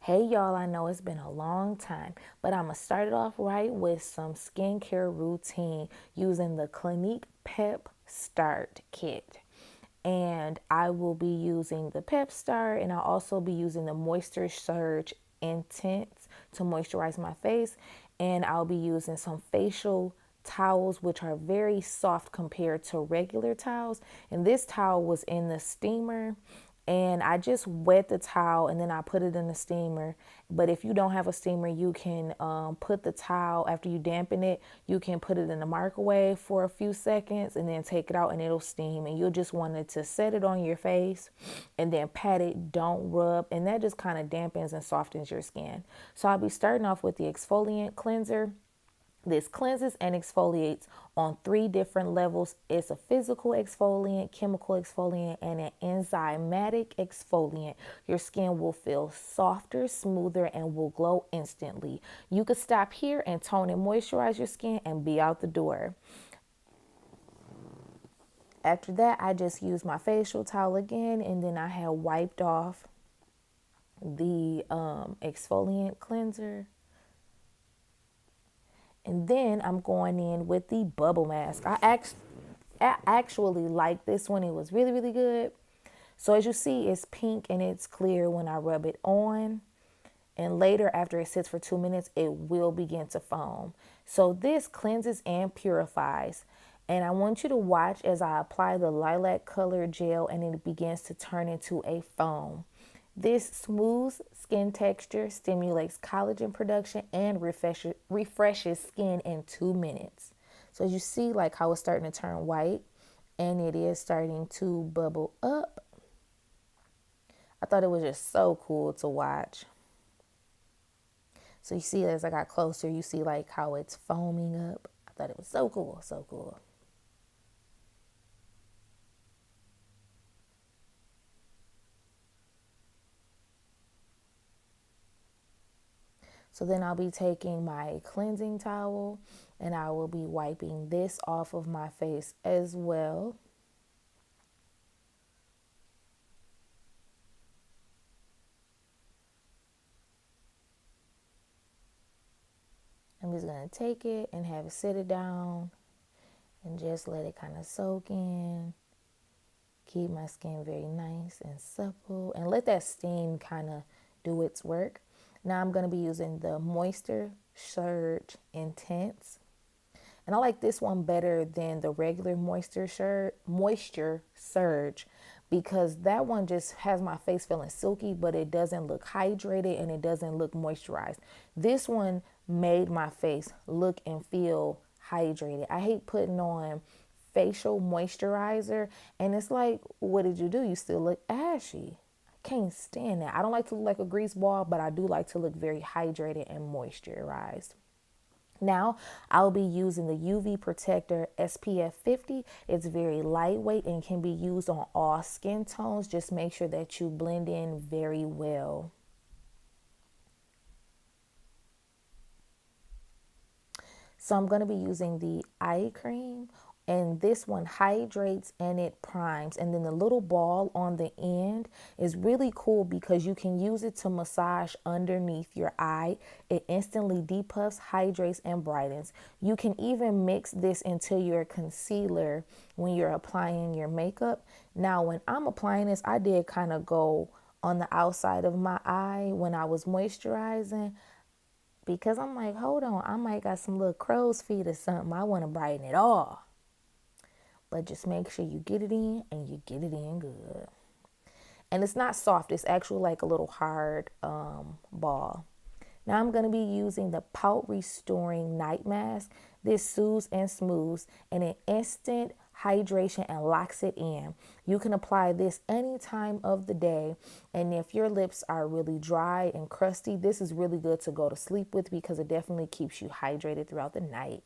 Hey y'all, I know it's been a long time, but I'm gonna start it off right with some skincare routine using the Clinique Pep Start kit. And I will be using the Pep Start, and I'll also be using the Moisture Surge Intense to moisturize my face. And I'll be using some facial towels, which are very soft compared to regular towels. And this towel was in the steamer, and I just wet the towel and then I put it in the steamer. But if you don't have a steamer, you can put the towel, after you dampen it, you can put it in the microwave for a few seconds and then take it out and it'll steam. And you'll just want it to set it on your face and then pat it, don't rub. And that just kind of dampens and softens your skin. So I'll be starting off with the exfoliant cleanser. This cleanses and exfoliates on 3 different levels. It's a physical exfoliant, chemical exfoliant, and an enzymatic exfoliant. Your skin will feel softer, smoother, and will glow instantly. You could stop here and tone and moisturize your skin and be out the door. After that, I just used my facial towel again, and then I had wiped off the exfoliant cleanser. And then I'm going in with the bubble mask. I actually like this one. It was really, really good. So as you see, it's pink and it's clear when I rub it on. And later, after it sits for 2 minutes, it will begin to foam. So this cleanses and purifies. And I want you to watch as I apply the lilac colored gel and it begins to turn into a foam. This smooth skin texture stimulates collagen production and refreshes skin in 2 minutes. So as you see, like how it's starting to turn white and it is starting to bubble up. I thought it was just so cool to watch. So you see, as I got closer, you see like how it's foaming up. I thought it was so cool, so cool. So then I'll be taking my cleansing towel and I will be wiping this off of my face as well. I'm just going to take it and have it sit it down and just let it kind of soak in. Keep my skin very nice and supple and let that steam kind of do its work. Now I'm going to be using the Moisture Surge Intense. And I like this one better than the regular Moisture Surge because that one just has my face feeling silky, but it doesn't look hydrated and it doesn't look moisturized. This one made my face look and feel hydrated. I hate putting on facial moisturizer and it's like, what did you do? You still look ashy. I can't stand that. I don't like to look like a grease ball, but I do like to look very hydrated and moisturized. Now, I'll be using the UV Protector SPF 50. It's very lightweight and can be used on all skin tones. Just make sure that you blend in very well. So I'm going to be using the eye cream, and this one hydrates and it primes. And then the little ball on the end is really cool because you can use it to massage underneath your eye. It instantly depuffs, hydrates, and brightens. You can even mix this into your concealer when you're applying your makeup. Now, when I'm applying this, I did kind of go on the outside of my eye when I was moisturizing, because I'm like, hold on, I might got some little crow's feet or something. I want to brighten it all. But just make sure you get it in and you get it in good. And it's not soft, it's actually like a little hard ball. Now I'm going to be using the Pout Restoring Night Mask. This soothes and smooths and an instant hydration and locks it in. You can apply this any time of the day. And if your lips are really dry and crusty, this is really good to go to sleep with because it definitely keeps you hydrated throughout the night.